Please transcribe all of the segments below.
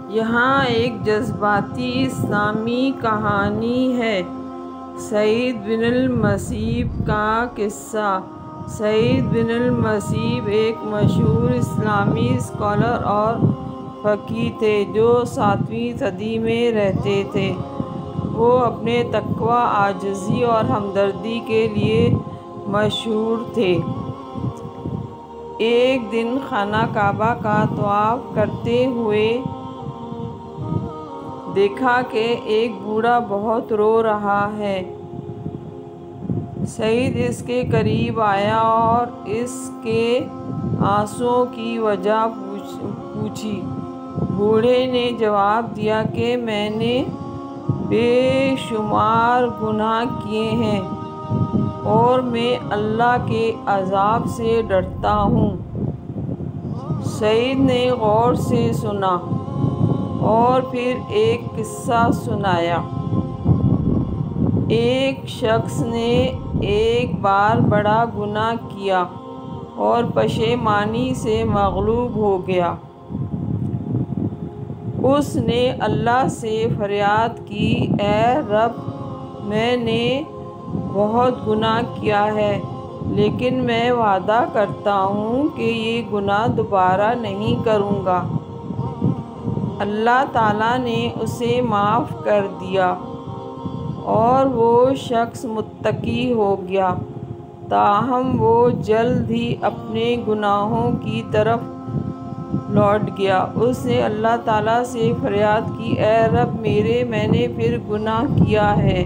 یہاں ایک جذباتی اسلامی کہانی ہے۔ سعید بن المسیب کا قصہ۔ سعید بن المسیب ایک مشہور اسلامی اسکالر اور فقیہ تھے جو 7ویں صدی میں رہتے تھے۔ وہ اپنے تقویٰ، عاجزی اور ہمدردی کے لیے مشہور تھے۔ ایک دن خانہ کعبہ کا طواف کرتے ہوئے دیکھا کہ ایک بوڑھا بہت رو رہا ہے۔ سعید اس کے قریب آیا اور اس کے آنسوؤں کی وجہ پوچھی۔ بوڑھے نے جواب دیا کہ میں نے بے شمار گناہ کیے ہیں اور میں اللہ کے عذاب سے ڈرتا ہوں۔ سعید نے غور سے سنا اور پھر ایک قصہ سنایا۔ ایک شخص نے ایک بار بڑا گناہ کیا اور پشیمانی سے مغلوب ہو گیا۔ اس نے اللہ سے فریاد کی، اے رب، میں نے بہت گناہ کیا ہے، لیکن میں وعدہ کرتا ہوں کہ یہ گناہ دوبارہ نہیں کروں گا۔ اللہ تعالیٰ نے اسے معاف کر دیا اور وہ شخص متقی ہو گیا۔ تاہم وہ جلد ہی اپنے گناہوں کی طرف لوٹ گیا۔ اس نے اللہ تعالیٰ سے فریاد کی، اے رب، میں نے پھر گناہ کیا ہے،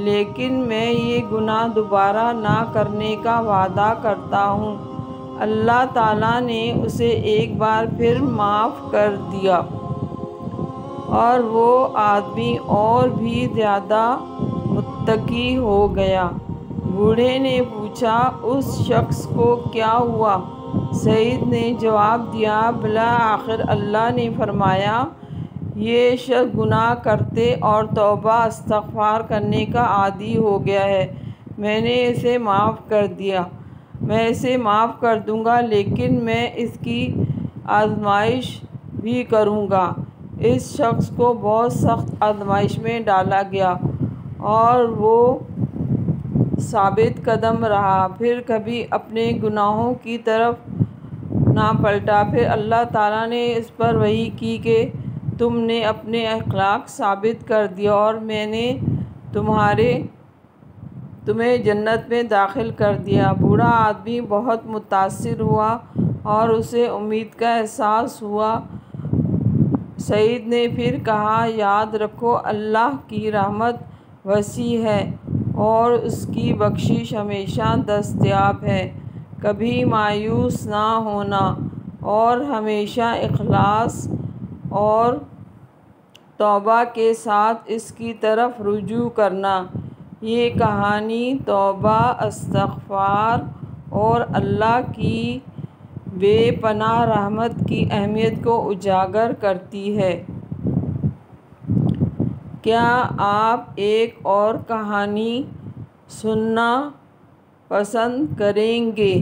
لیکن میں یہ گناہ دوبارہ نہ کرنے کا وعدہ کرتا ہوں۔ اللہ تعالیٰ نے اسے ایک بار پھر معاف کر دیا اور وہ آدمی اور بھی زیادہ متقی ہو گیا۔ بوڑھے نے پوچھا، اس شخص کو کیا ہوا؟ سعید نے جواب دیا، بالآخر اللہ نے فرمایا، یہ شخص گناہ کرتے اور توبہ استغفار کرنے کا عادی ہو گیا ہے۔ میں نے اسے معاف کر دیا۔ میں اسے معاف کر دوں گا، لیکن میں اس کی آزمائش بھی کروں گا۔ اس شخص کو بہت سخت آزمائش میں ڈالا گیا اور وہ ثابت قدم رہا، پھر کبھی اپنے گناہوں کی طرف نہ پلٹا۔ پھر اللہ تعالیٰ نے اس پر وحی کی کہ تم نے اپنے اخلاق ثابت کر دیے اور میں نے تمہیں جنت میں داخل کر دیا۔ بوڑھا آدمی بہت متاثر ہوا اور اسے امید کا احساس ہوا۔ سعید نے پھر کہا، یاد رکھو، اللہ کی رحمت وسیع ہے اور اس کی بخشش ہمیشہ دستیاب ہے۔ کبھی مایوس نہ ہونا اور ہمیشہ اخلاص اور توبہ کے ساتھ اس کی طرف رجوع کرنا۔ یہ کہانی توبہ، استغفار اور اللہ کی بے پناہ رحمت کی اہمیت کو اجاگر کرتی ہے۔ کیا آپ ایک اور کہانی سننا پسند کریں گے؟